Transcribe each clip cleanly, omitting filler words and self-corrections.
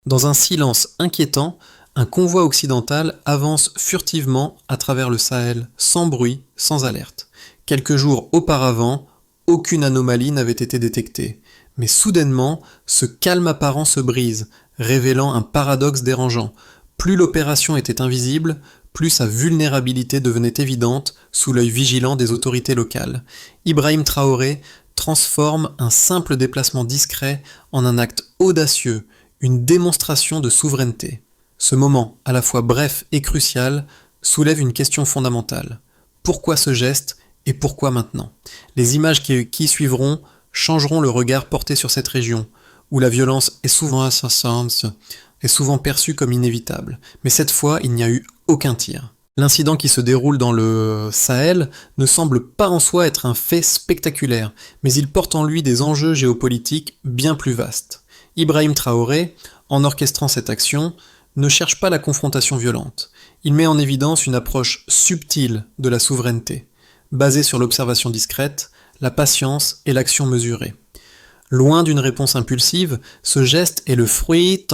Dans un silence inquiétant, un convoi occidental avance furtivement à travers le Sahel, sans bruit, sans alerte. Quelques jours auparavant, aucune anomalie n'avait été détectée. Mais soudainement, ce calme apparent se brise, révélant un paradoxe dérangeant. Plus l'opération était invisible, plus sa vulnérabilité devenait évidente sous l'œil vigilant des autorités locales. Ibrahim Traoré transforme un simple déplacement discret en un acte audacieux, une démonstration de souveraineté. Ce moment, à la fois bref et crucial, soulève une question fondamentale. Pourquoi ce geste et pourquoi maintenant ? Les images qui suivront changeront le regard porté sur cette région, où la violence est souvent perçue comme inévitable. Mais cette fois, il n'y a eu aucun tir. L'incident qui se déroule dans le Sahel ne semble pas en soi être un fait spectaculaire, mais il porte en lui des enjeux géopolitiques bien plus vastes. Ibrahim Traoré, en orchestrant cette action, ne cherche pas la confrontation violente. Il met en évidence une approche subtile de la souveraineté, basée sur l'observation discrète, la patience et l'action mesurée. Loin d'une réponse impulsive, ce geste est le fruit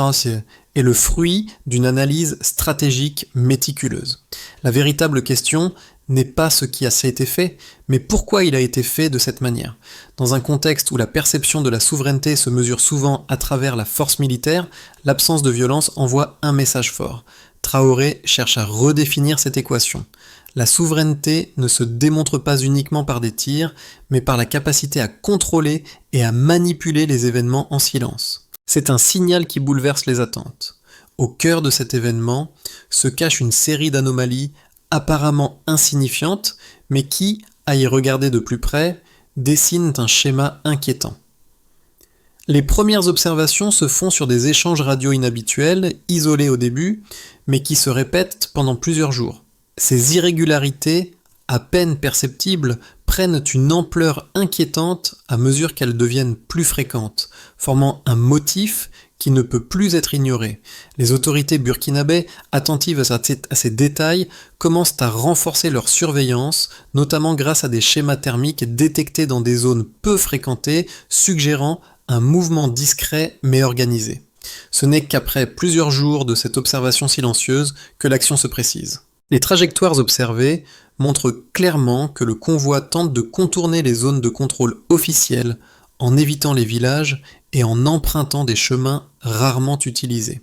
d'une analyse stratégique méticuleuse. La véritable question n'est pas ce qui a été fait, mais pourquoi il a été fait de cette manière. Dans un contexte où la perception de la souveraineté se mesure souvent à travers la force militaire, l'absence de violence envoie un message fort. Traoré cherche à redéfinir cette équation. La souveraineté ne se démontre pas uniquement par des tirs, mais par la capacité à contrôler et à manipuler les événements en silence. C'est un signal qui bouleverse les attentes. Au cœur de cet événement se cache une série d'anomalies apparemment insignifiantes, mais qui, à y regarder de plus près, dessinent un schéma inquiétant. Les premières observations se font sur des échanges radio inhabituels, isolés au début, mais qui se répètent pendant plusieurs jours. Ces irrégularités, à peine perceptibles, prennent une ampleur inquiétante à mesure qu'elles deviennent plus fréquentes, formant un motif qui ne peut plus être ignoré. Les autorités burkinabées, attentives à ces détails, commencent à renforcer leur surveillance, notamment grâce à des schémas thermiques détectés dans des zones peu fréquentées, suggérant un mouvement discret mais organisé. Ce n'est qu'après plusieurs jours de cette observation silencieuse que l'action se précise. Les trajectoires observées montrent clairement que le convoi tente de contourner les zones de contrôle officielles en évitant les villages et en empruntant des chemins rarement utilisés.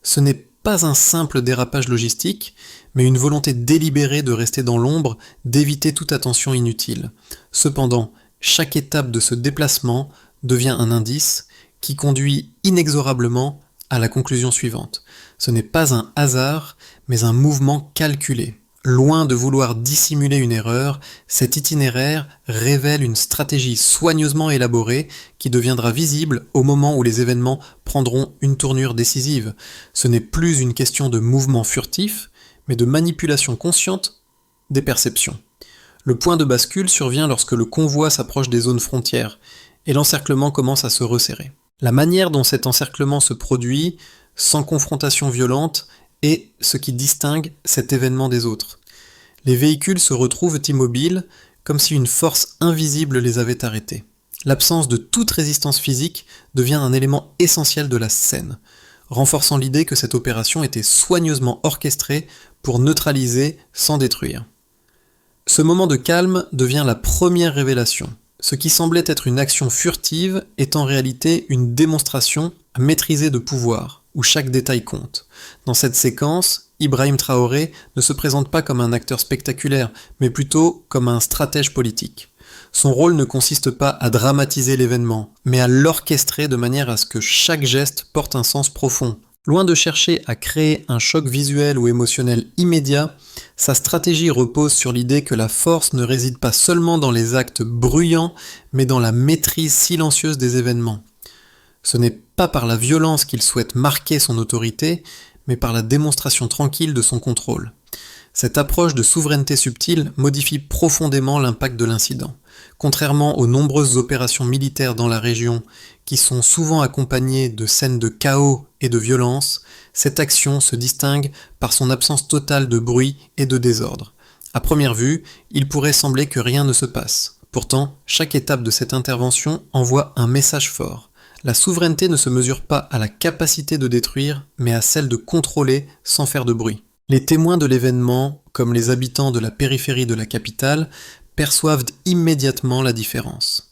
Ce n'est pas un simple dérapage logistique, mais une volonté délibérée de rester dans l'ombre, d'éviter toute attention inutile. Cependant, chaque étape de ce déplacement devient un indice qui conduit inexorablement à la conclusion suivante. Ce n'est pas un hasard, mais un mouvement calculé. Loin de vouloir dissimuler une erreur, cet itinéraire révèle une stratégie soigneusement élaborée qui deviendra visible au moment où les événements prendront une tournure décisive. Ce n'est plus une question de mouvement furtif, mais de manipulation consciente des perceptions. Le point de bascule survient lorsque le convoi s'approche des zones frontières, et l'encerclement commence à se resserrer. La manière dont cet encerclement se produit, sans confrontation violente, est ce qui distingue cet événement des autres. Les véhicules se retrouvent immobiles, comme si une force invisible les avait arrêtés. L'absence de toute résistance physique devient un élément essentiel de la scène, renforçant l'idée que cette opération était soigneusement orchestrée pour neutraliser sans détruire. Ce moment de calme devient la première révélation. Ce qui semblait être une action furtive est en réalité une démonstration à maîtriser de pouvoir, où chaque détail compte. Dans cette séquence, Ibrahim Traoré ne se présente pas comme un acteur spectaculaire, mais plutôt comme un stratège politique. Son rôle ne consiste pas à dramatiser l'événement, mais à l'orchestrer de manière à ce que chaque geste porte un sens profond. Loin de chercher à créer un choc visuel ou émotionnel immédiat, sa stratégie repose sur l'idée que la force ne réside pas seulement dans les actes bruyants, mais dans la maîtrise silencieuse des événements. Ce n'est pas par la violence qu'il souhaite marquer son autorité, mais par la démonstration tranquille de son contrôle. Cette approche de souveraineté subtile modifie profondément l'impact de l'incident. Contrairement aux nombreuses opérations militaires dans la région, qui sont souvent accompagnées de scènes de chaos et de violence, cette action se distingue par son absence totale de bruit et de désordre. À première vue, il pourrait sembler que rien ne se passe. Pourtant, chaque étape de cette intervention envoie un message fort. La souveraineté ne se mesure pas à la capacité de détruire, mais à celle de contrôler sans faire de bruit. Les témoins de l'événement, comme les habitants de la périphérie de la capitale, perçoivent immédiatement la différence.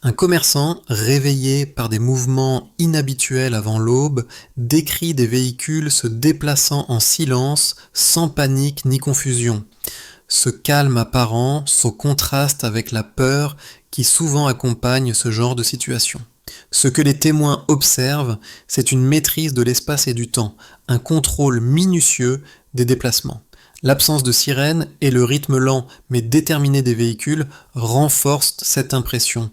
Un commerçant, réveillé par des mouvements inhabituels avant l'aube, décrit des véhicules se déplaçant en silence, sans panique ni confusion. Ce calme apparent, ce contraste avec la peur qui souvent accompagne ce genre de situation. Ce que les témoins observent, c'est une maîtrise de l'espace et du temps, un contrôle minutieux des déplacements. L'absence de sirène et le rythme lent mais déterminé des véhicules renforcent cette impression.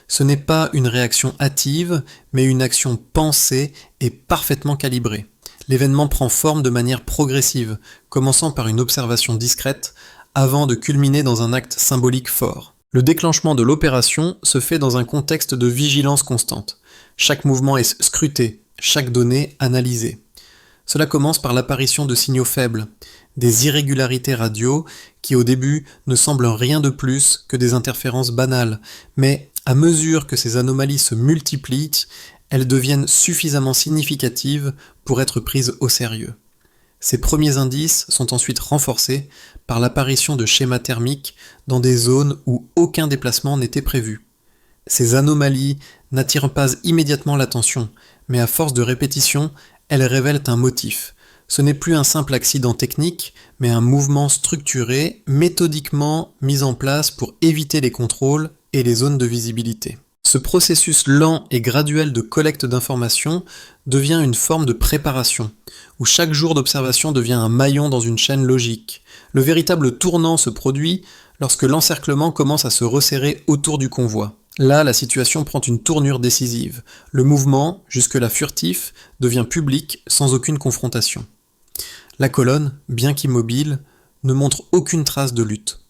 Ce n'est pas une réaction hâtive, mais une action pensée et parfaitement calibrée. L'événement prend forme de manière progressive, commençant par une observation discrète, avant de culminer dans un acte symbolique fort. Le déclenchement de l'opération se fait dans un contexte de vigilance constante. Chaque mouvement est scruté, chaque donnée analysée. Cela commence par l'apparition de signaux faibles, des irrégularités radio qui au début ne semblent rien de plus que des interférences banales, mais à mesure que ces anomalies se multiplient, elles deviennent suffisamment significatives pour être prises au sérieux. Ces premiers indices sont ensuite renforcés par l'apparition de schémas thermiques dans des zones où aucun déplacement n'était prévu. Ces anomalies n'attirent pas immédiatement l'attention, mais à force de répétition, elles révèlent un motif. Ce n'est plus un simple accident technique, mais un mouvement structuré, méthodiquement mis en place pour éviter les contrôles et les zones de visibilité. Ce processus lent et graduel de collecte d'informations devient une forme de préparation, où chaque jour d'observation devient un maillon dans une chaîne logique. Le véritable tournant se produit lorsque l'encerclement commence à se resserrer autour du convoi. Là, la situation prend une tournure décisive. Le mouvement, jusque-là furtif, devient public sans aucune confrontation. La colonne, bien qu'immobile, ne montre aucune trace de lutte.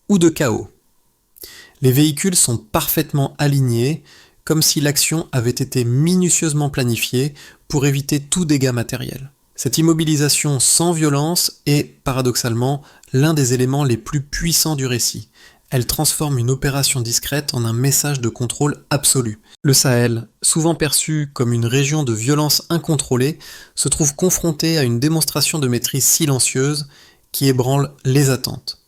Ou de chaos. Les véhicules sont parfaitement alignés, comme si l'action avait été minutieusement planifiée pour éviter tout dégât matériel. Cette immobilisation sans violence est, paradoxalement, l'un des éléments les plus puissants du récit. Elle transforme une opération discrète en un message de contrôle absolu. Le Sahel, souvent perçu comme une région de violence incontrôlée, se trouve confronté à une démonstration de maîtrise silencieuse qui ébranle les attentes.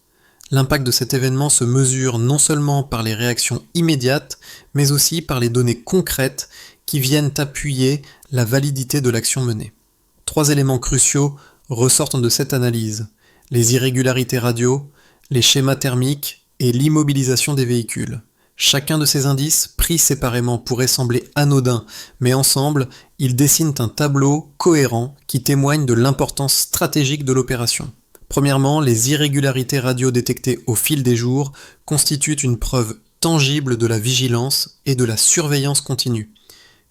L'impact de cet événement se mesure non seulement par les réactions immédiates, mais aussi par les données concrètes qui viennent appuyer la validité de l'action menée. 3 éléments cruciaux ressortent de cette analyse: les irrégularités radio, les schémas thermiques et l'immobilisation des véhicules. Chacun de ces indices, pris séparément, pourrait sembler anodin, mais ensemble, ils dessinent un tableau cohérent qui témoigne de l'importance stratégique de l'opération. Premièrement, les irrégularités radio détectées au fil des jours constituent une preuve tangible de la vigilance et de la surveillance continue.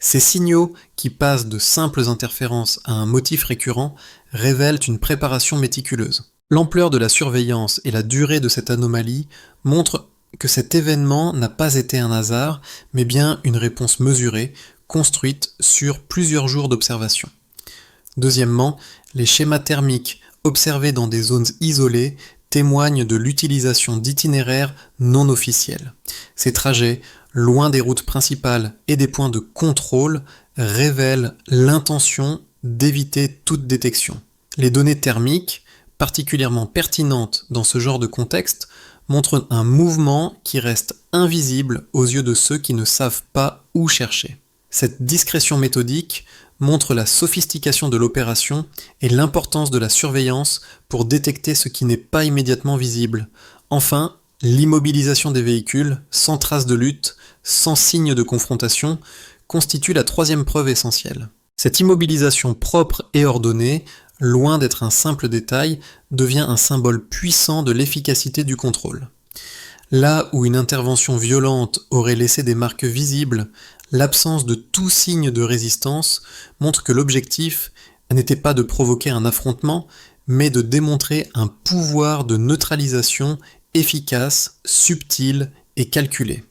Ces signaux, qui passent de simples interférences à un motif récurrent, révèlent une préparation méticuleuse. L'ampleur de la surveillance et la durée de cette anomalie montrent que cet événement n'a pas été un hasard, mais bien une réponse mesurée, construite sur plusieurs jours d'observation. Deuxièmement, les schémas thermiques observés dans des zones isolées témoignent de l'utilisation d'itinéraires non officiels. Ces trajets, loin des routes principales et des points de contrôle, révèlent l'intention d'éviter toute détection. Les données thermiques, particulièrement pertinentes dans ce genre de contexte, montrent un mouvement qui reste invisible aux yeux de ceux qui ne savent pas où chercher. Cette discrétion méthodique montre la sophistication de l'opération et l'importance de la surveillance pour détecter ce qui n'est pas immédiatement visible. Enfin, l'immobilisation des véhicules, sans trace de lutte, sans signe de confrontation, constitue la 3e preuve essentielle. Cette immobilisation propre et ordonnée, loin d'être un simple détail, devient un symbole puissant de l'efficacité du contrôle. Là où une intervention violente aurait laissé des marques visibles, l'absence de tout signe de résistance montre que l'objectif n'était pas de provoquer un affrontement, mais de démontrer un pouvoir de neutralisation efficace, subtil et calculé.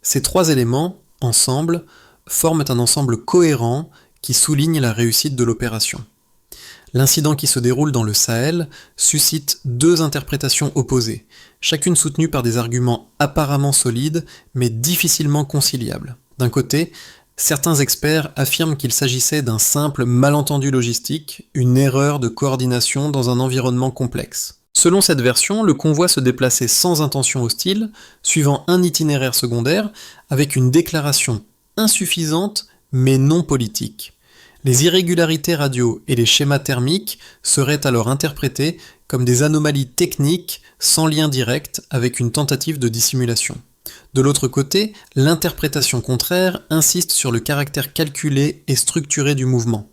Ces 3 éléments, ensemble, forment un ensemble cohérent qui souligne la réussite de l'opération. L'incident qui se déroule dans le Sahel suscite 2 interprétations opposées, chacune soutenue par des arguments apparemment solides, mais difficilement conciliables. D'un côté, Certains experts affirment qu'il s'agissait d'un simple malentendu logistique, une erreur de coordination dans un environnement complexe. Selon cette version, le convoi se déplaçait sans intention hostile, suivant un itinéraire secondaire, avec une déclaration insuffisante mais non politique. Les irrégularités radio et les schémas thermiques seraient alors interprétés comme des anomalies techniques sans lien direct avec une tentative de dissimulation. De l'autre côté, l'interprétation contraire insiste sur le caractère calculé et structuré du mouvement.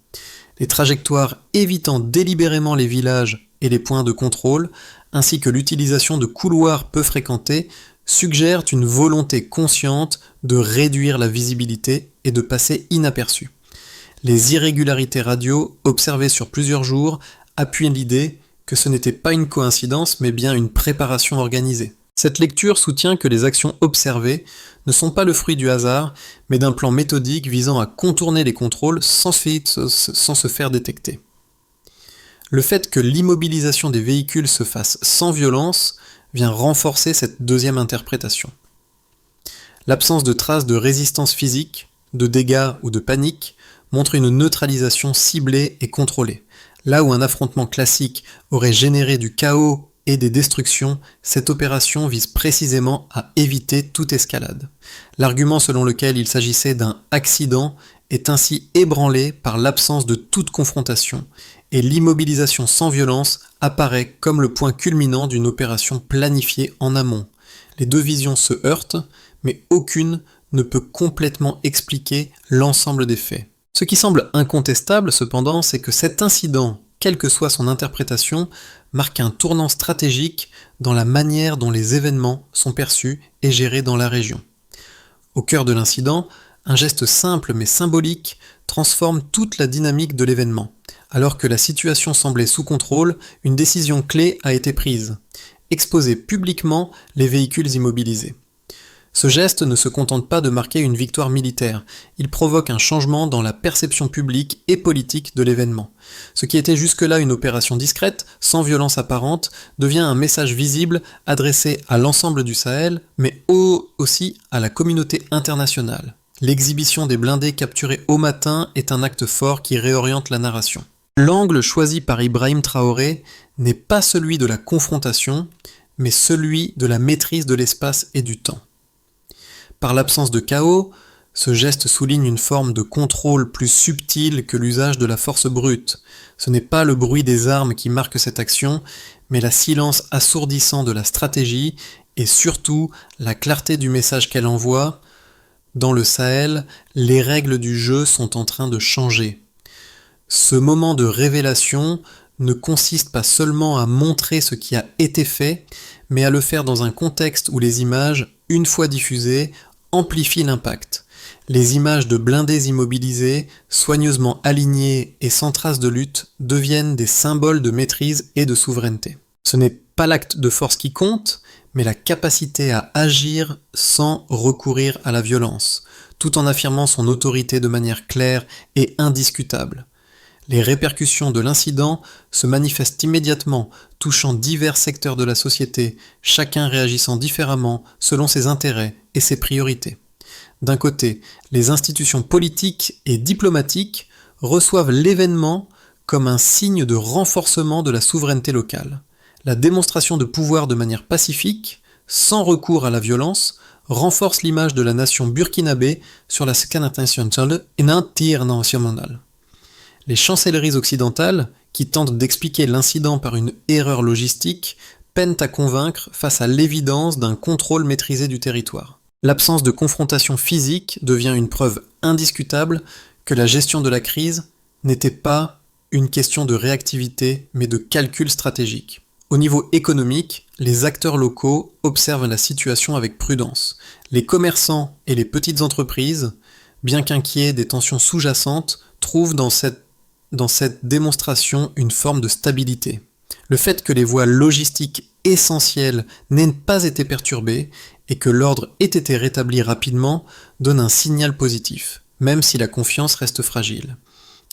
Les trajectoires évitant délibérément les villages et les points de contrôle, ainsi que l'utilisation de couloirs peu fréquentés, suggèrent une volonté consciente de réduire la visibilité et de passer inaperçus. Les irrégularités radio, observées sur plusieurs jours, appuient l'idée que ce n'était pas une coïncidence mais bien une préparation organisée. Cette lecture soutient que les actions observées ne sont pas le fruit du hasard, mais d'un plan méthodique visant à contourner les contrôles sans se faire détecter. Le fait que l'immobilisation des véhicules se fasse sans violence vient renforcer cette deuxième interprétation. L'absence de traces de résistance physique, de dégâts ou de panique montre une neutralisation ciblée et contrôlée. Là où un affrontement classique aurait généré du chaos et des destructions, cette opération vise précisément à éviter toute escalade. L'argument selon lequel il s'agissait d'un accident est ainsi ébranlé par l'absence de toute confrontation, et l'immobilisation sans violence apparaît comme le point culminant d'une opération planifiée en amont. Les deux visions se heurtent, mais aucune ne peut complètement expliquer l'ensemble des faits. Ce qui semble incontestable cependant, c'est que cet incident, quelle que soit son interprétation, marque un tournant stratégique dans la manière dont les événements sont perçus et gérés dans la région. Au cœur de l'incident, un geste simple mais symbolique transforme toute la dynamique de l'événement. Alors que la situation semblait sous contrôle, une décision clé a été prise: exposer publiquement les véhicules immobilisés. Ce geste ne se contente pas de marquer une victoire militaire, il provoque un changement dans la perception publique et politique de l'événement. Ce qui était jusque-là une opération discrète, sans violence apparente, devient un message visible adressé à l'ensemble du Sahel, mais aussi à la communauté internationale. L'exhibition des blindés capturés au matin est un acte fort qui réoriente la narration. L'angle choisi par Ibrahim Traoré n'est pas celui de la confrontation, mais celui de la maîtrise de l'espace et du temps. Par l'absence de chaos, ce geste souligne une forme de contrôle plus subtil que l'usage de la force brute. Ce n'est pas le bruit des armes qui marque cette action, mais le silence assourdissant de la stratégie et surtout la clarté du message qu'elle envoie. Dans le Sahel, les règles du jeu sont en train de changer. Ce moment de révélation ne consiste pas seulement à montrer ce qui a été fait, mais à le faire dans un contexte où les images, une fois diffusées, amplifient l'impact. Les images de blindés immobilisés, soigneusement alignés et sans trace de lutte, deviennent des symboles de maîtrise et de souveraineté. Ce n'est pas l'acte de force qui compte, mais la capacité à agir sans recourir à la violence, tout en affirmant son autorité de manière claire et indiscutable. Les répercussions de l'incident se manifestent immédiatement, touchant divers secteurs de la société, chacun réagissant différemment selon ses intérêts et ses priorités. D'un côté, les institutions politiques et diplomatiques reçoivent l'événement comme un signe de renforcement de la souveraineté locale. La démonstration de pouvoir de manière pacifique, sans recours à la violence, renforce l'image de la nation burkinabé sur la scène internationale. Les chancelleries occidentales, qui tentent d'expliquer l'incident par une erreur logistique, peinent à convaincre face à l'évidence d'un contrôle maîtrisé du territoire. L'absence de confrontation physique devient une preuve indiscutable que la gestion de la crise n'était pas une question de réactivité, mais de calcul stratégique. Au niveau économique, les acteurs locaux observent la situation avec prudence. Les commerçants et les petites entreprises, bien qu'inquiets des tensions sous-jacentes, trouvent dans cette démonstration une forme de stabilité. Le fait que les voies logistiques essentielles n'aient pas été perturbées et que l'ordre ait été rétabli rapidement donne un signal positif, même si la confiance reste fragile.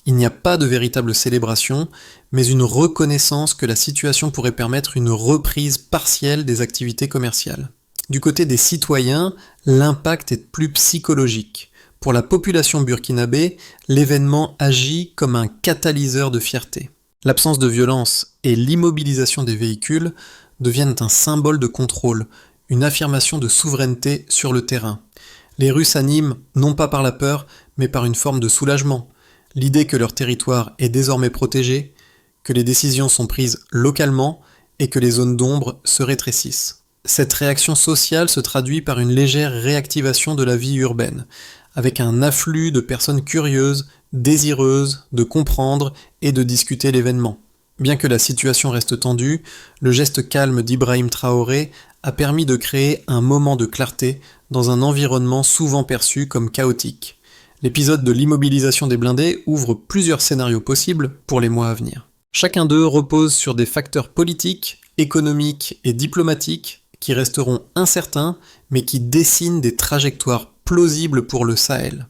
Il n'y a pas de véritable célébration, mais une reconnaissance que la situation pourrait permettre une reprise partielle des activités commerciales. Du côté des citoyens, l'impact est plus psychologique. Pour la population burkinabé, l'événement agit comme un catalyseur de fierté. L'absence de violence et l'immobilisation des véhicules deviennent un symbole de contrôle, une affirmation de souveraineté sur le terrain. Les rues s'animent non pas par la peur, mais par une forme de soulagement. L'idée que leur territoire est désormais protégé, que les décisions sont prises localement et que les zones d'ombre se rétrécissent. Cette réaction sociale se traduit par une légère réactivation de la vie urbaine, avec un afflux de personnes curieuses, désireuses de comprendre et de discuter l'événement. Bien que la situation reste tendue, le geste calme d'Ibrahim Traoré a permis de créer un moment de clarté dans un environnement souvent perçu comme chaotique. L'épisode de l'immobilisation des blindés ouvre plusieurs scénarios possibles pour les mois à venir. Chacun d'eux repose sur des facteurs politiques, économiques et diplomatiques qui resteront incertains, mais qui dessinent des trajectoires plausibles pour le Sahel.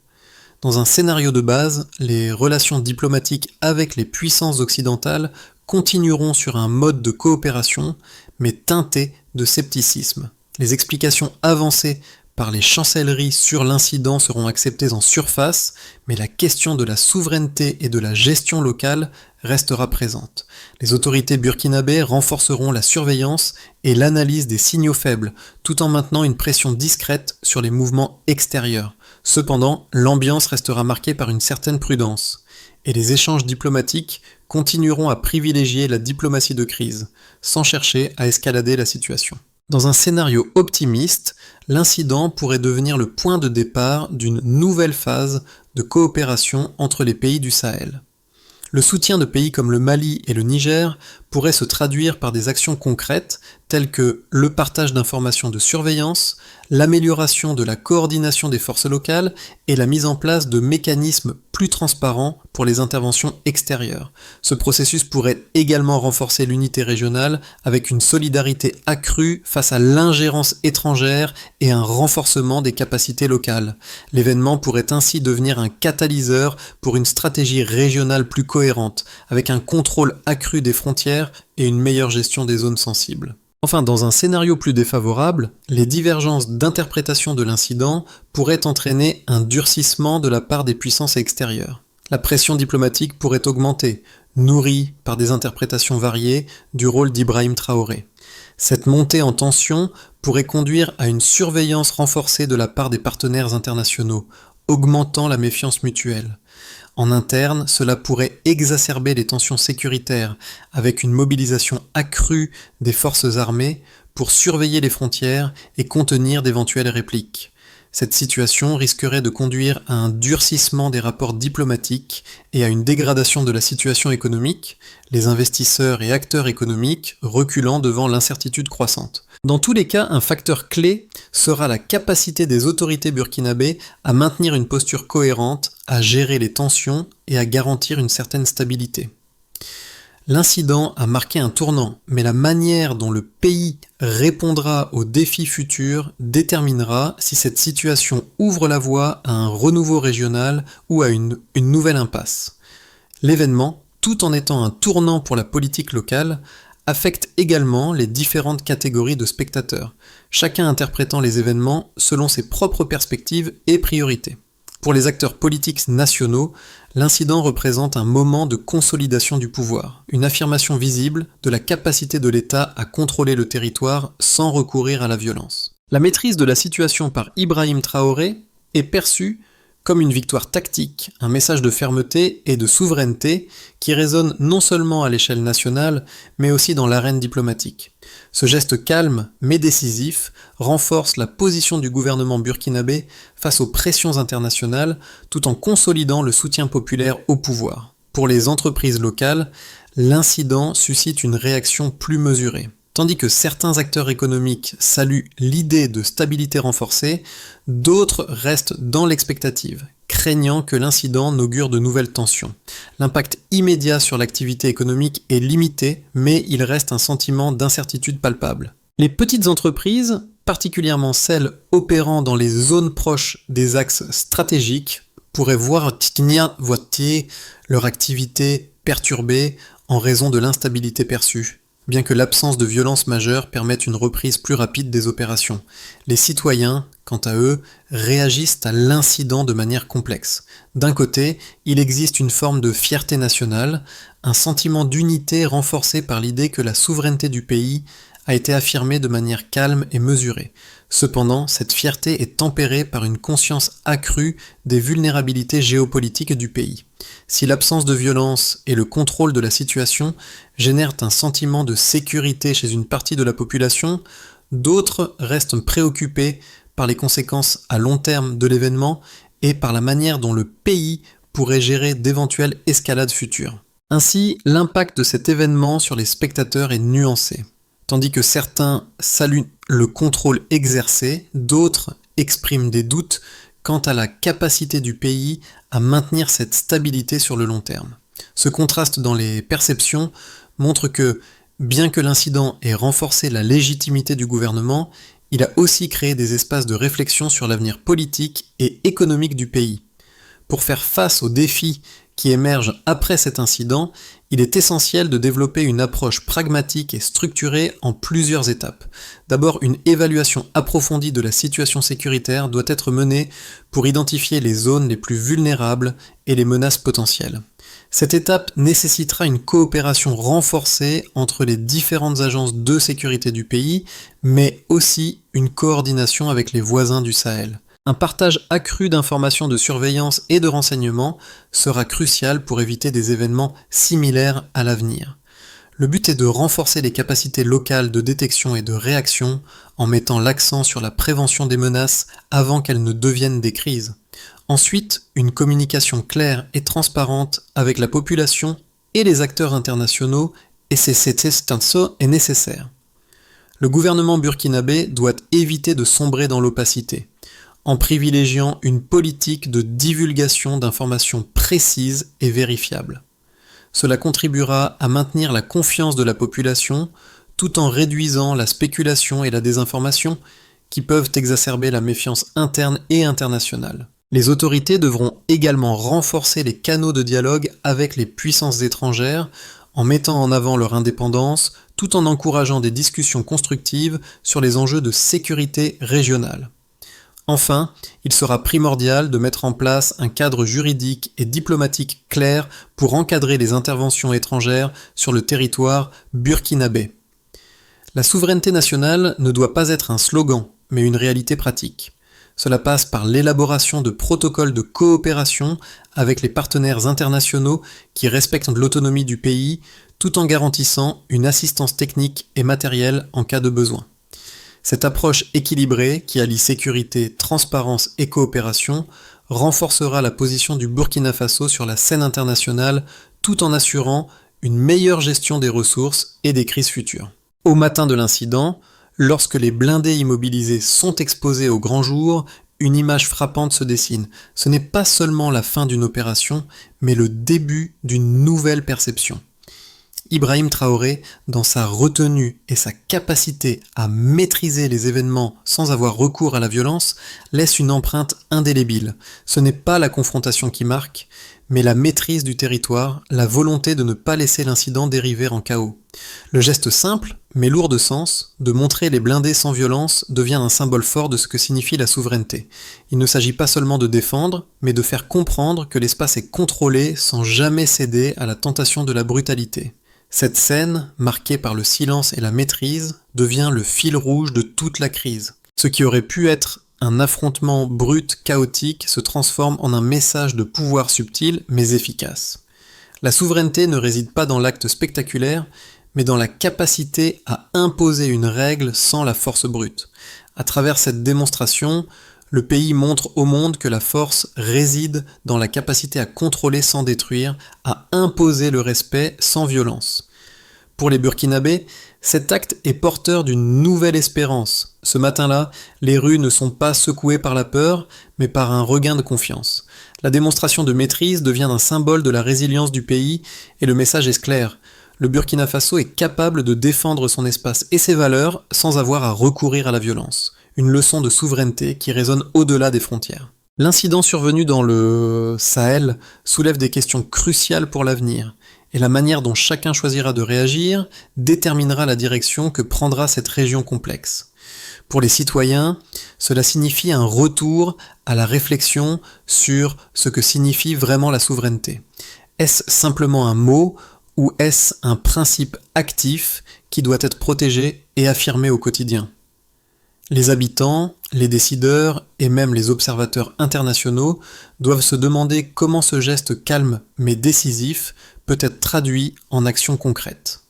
Dans un scénario de base, les relations diplomatiques avec les puissances occidentales continueront sur un mode de coopération, mais teinté de scepticisme. Les explications avancées par les chancelleries sur l'incident seront acceptées en surface, mais la question de la souveraineté et de la gestion locale restera présente. Les autorités burkinabées renforceront la surveillance et l'analyse des signaux faibles, tout en maintenant une pression discrète sur les mouvements extérieurs. Cependant, l'ambiance restera marquée par une certaine prudence, et les échanges diplomatiques continueront à privilégier la diplomatie de crise, sans chercher à escalader la situation. Dans un scénario optimiste, l'incident pourrait devenir le point de départ d'une nouvelle phase de coopération entre les pays du Sahel. Le soutien de pays comme le Mali et le Niger pourrait se traduire par des actions concrètes telles que le partage d'informations de surveillance, l'amélioration de la coordination des forces locales et la mise en place de mécanismes plus transparents pour les interventions extérieures. Ce processus pourrait également renforcer l'unité régionale avec une solidarité accrue face à l'ingérence étrangère et un renforcement des capacités locales. L'événement pourrait ainsi devenir un catalyseur pour une stratégie régionale plus cohérente, avec un contrôle accru des frontières et une meilleure gestion des zones sensibles. Enfin, dans un scénario plus défavorable, les divergences d'interprétation de l'incident pourraient entraîner un durcissement de la part des puissances extérieures. La pression diplomatique pourrait augmenter, nourrie par des interprétations variées du rôle d'Ibrahim Traoré. Cette montée en tension pourrait conduire à une surveillance renforcée de la part des partenaires internationaux, augmentant la méfiance mutuelle. En interne, cela pourrait exacerber les tensions sécuritaires, avec une mobilisation accrue des forces armées pour surveiller les frontières et contenir d'éventuelles répliques. Cette situation risquerait de conduire à un durcissement des rapports diplomatiques et à une dégradation de la situation économique, les investisseurs et acteurs économiques reculant devant l'incertitude croissante. Dans tous les cas, un facteur clé sera la capacité des autorités burkinabées à maintenir une posture cohérente, à gérer les tensions et à garantir une certaine stabilité. L'incident a marqué un tournant, mais la manière dont le pays répondra aux défis futurs déterminera si cette situation ouvre la voie à un renouveau régional ou à une nouvelle impasse. L'événement, tout en étant un tournant pour la politique locale, affecte également les différentes catégories de spectateurs, chacun interprétant les événements selon ses propres perspectives et priorités. Pour les acteurs politiques nationaux, l'incident représente un moment de consolidation du pouvoir, une affirmation visible de la capacité de l'État à contrôler le territoire sans recourir à la violence. La maîtrise de la situation par Ibrahim Traoré est perçue comme une victoire tactique, un message de fermeté et de souveraineté qui résonne non seulement à l'échelle nationale, mais aussi dans l'arène diplomatique. Ce geste calme, mais décisif, renforce la position du gouvernement burkinabé face aux pressions internationales, tout en consolidant le soutien populaire au pouvoir. Pour les entreprises locales, l'incident suscite une réaction plus mesurée. Tandis que certains acteurs économiques saluent l'idée de stabilité renforcée, d'autres restent dans l'expectative, craignant que l'incident n'augure de nouvelles tensions. L'impact immédiat sur l'activité économique est limité, mais il reste un sentiment d'incertitude palpable. Les petites entreprises, particulièrement celles opérant dans les zones proches des axes stratégiques, pourraient voir leur activité perturbée en raison de l'instabilité perçue. bien que l'absence de violence majeure permette une reprise plus rapide des opérations. Les citoyens, quant à eux, réagissent à l'incident de manière complexe. D'un côté, il existe une forme de fierté nationale, un sentiment d'unité renforcé par l'idée que la souveraineté du pays a été affirmée de manière calme et mesurée. Cependant, cette fierté est tempérée par une conscience accrue des vulnérabilités géopolitiques du pays. Si l'absence de violence et le contrôle de la situation génèrent un sentiment de sécurité chez une partie de la population, d'autres restent préoccupés par les conséquences à long terme de l'événement et par la manière dont le pays pourrait gérer d'éventuelles escalades futures. Ainsi, l'impact de cet événement sur les spectateurs est nuancé. Tandis que certains saluent le contrôle exercé, d'autres expriment des doutes quant à la capacité du pays à maintenir cette stabilité sur le long terme. Ce contraste dans les perceptions montre que, bien que l'incident ait renforcé la légitimité du gouvernement, il a aussi créé des espaces de réflexion sur l'avenir politique et économique du pays. Pour faire face aux défis qui émergent après cet incident, il est essentiel de développer une approche pragmatique et structurée en plusieurs étapes. D'abord, une évaluation approfondie de la situation sécuritaire doit être menée pour identifier les zones les plus vulnérables et les menaces potentielles. Cette étape nécessitera une coopération renforcée entre les différentes agences de sécurité du pays, mais aussi une coordination avec les voisins du Sahel. Un partage accru d'informations de surveillance et de renseignements sera crucial pour éviter des événements similaires à l'avenir. Le but est de renforcer les capacités locales de détection et de réaction en mettant l'accent sur la prévention des menaces avant qu'elles ne deviennent des crises. Ensuite, une communication claire et transparente avec la population et les acteurs internationaux et est nécessaire. Le gouvernement burkinabé doit éviter de sombrer dans l'opacité, en privilégiant une politique de divulgation d'informations précises et vérifiables. Cela contribuera à maintenir la confiance de la population tout en réduisant la spéculation et la désinformation qui peuvent exacerber la méfiance interne et internationale. Les autorités devront également renforcer les canaux de dialogue avec les puissances étrangères en mettant en avant leur indépendance tout en encourageant des discussions constructives sur les enjeux de sécurité régionale. Enfin, il sera primordial de mettre en place un cadre juridique et diplomatique clair pour encadrer les interventions étrangères sur le territoire burkinabé. La souveraineté nationale ne doit pas être un slogan, mais une réalité pratique. Cela passe par l'élaboration de protocoles de coopération avec les partenaires internationaux qui respectent l'autonomie du pays tout en garantissant une assistance technique et matérielle en cas de besoin. Cette approche équilibrée, qui allie sécurité, transparence et coopération, renforcera la position du Burkina Faso sur la scène internationale tout en assurant une meilleure gestion des ressources et des crises futures. Au matin de l'incident, lorsque les blindés immobilisés sont exposés au grand jour, une image frappante se dessine. Ce n'est pas seulement la fin d'une opération, mais le début d'une nouvelle perception. Ibrahim Traoré, dans sa retenue et sa capacité à maîtriser les événements sans avoir recours à la violence, laisse une empreinte indélébile. Ce n'est pas la confrontation qui marque, mais la maîtrise du territoire, la volonté de ne pas laisser l'incident dériver en chaos. Le geste simple, mais lourd de sens, de montrer les blindés sans violence devient un symbole fort de ce que signifie la souveraineté. Il ne s'agit pas seulement de défendre, mais de faire comprendre que l'espace est contrôlé sans jamais céder à la tentation de la brutalité. Cette scène, marquée par le silence et la maîtrise, devient le fil rouge de toute la crise. Ce qui aurait pu être un affrontement brut, chaotique, se transforme en un message de pouvoir subtil, mais efficace. La souveraineté ne réside pas dans l'acte spectaculaire, mais dans la capacité à imposer une règle sans la force brute. À travers cette démonstration, le pays montre au monde que la force réside dans la capacité à contrôler sans détruire, à imposer le respect sans violence. Pour les Burkinabés, cet acte est porteur d'une nouvelle espérance. Ce matin-là, les rues ne sont pas secouées par la peur, mais par un regain de confiance. La démonstration de maîtrise devient un symbole de la résilience du pays, et le message est clair. Le Burkina Faso est capable de défendre son espace et ses valeurs sans avoir à recourir à la violence. Une leçon de souveraineté qui résonne au-delà des frontières. L'incident survenu dans le Sahel soulève des questions cruciales pour l'avenir. et la manière dont chacun choisira de réagir déterminera la direction que prendra cette région complexe. Pour les citoyens, cela signifie un retour à la réflexion sur ce que signifie vraiment la souveraineté. Est-ce simplement un mot ou est-ce un principe actif qui doit être protégé et affirmé au quotidien ? Les habitants, les décideurs et même les observateurs internationaux doivent se demander comment ce geste calme mais décisif peut être traduit en actions concrètes.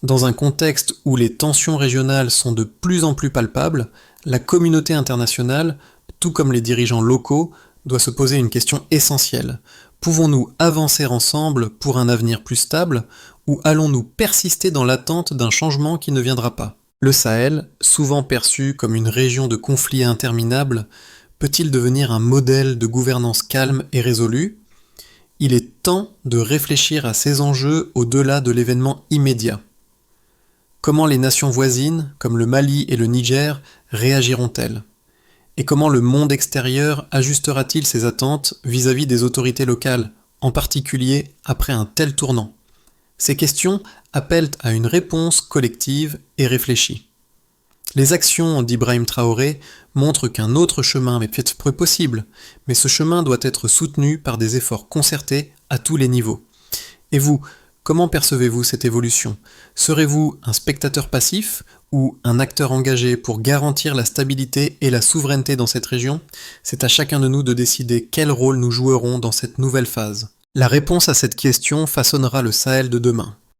Dans un contexte où les tensions régionales sont de plus en plus palpables, la communauté internationale, tout comme les dirigeants locaux, doit se poser une question essentielle. Pouvons-nous avancer ensemble pour un avenir plus stable ou allons-nous persister dans l'attente d'un changement qui ne viendra pas ? Le Sahel, souvent perçu comme une région de conflits interminables, peut-il devenir un modèle de gouvernance calme et résolue ? Il est temps de réfléchir à ces enjeux au-delà de l'événement immédiat. Comment les nations voisines, comme le Mali et le Niger, réagiront-elles ? Et comment le monde extérieur ajustera-t-il ses attentes vis-à-vis des autorités locales, en particulier après un tel tournant ? Ces questions appellent à une réponse collective et réfléchie. Les actions d'Ibrahim Traoré montrent qu'un autre chemin est peut-être possible, mais ce chemin doit être soutenu par des efforts concertés à tous les niveaux. Et vous, comment percevez-vous cette évolution ? Serez-vous un spectateur passif ou un acteur engagé pour garantir la stabilité et la souveraineté dans cette région ? C'est à chacun de nous de décider quel rôle nous jouerons dans cette nouvelle phase. La réponse à cette question façonnera le Sahel de demain.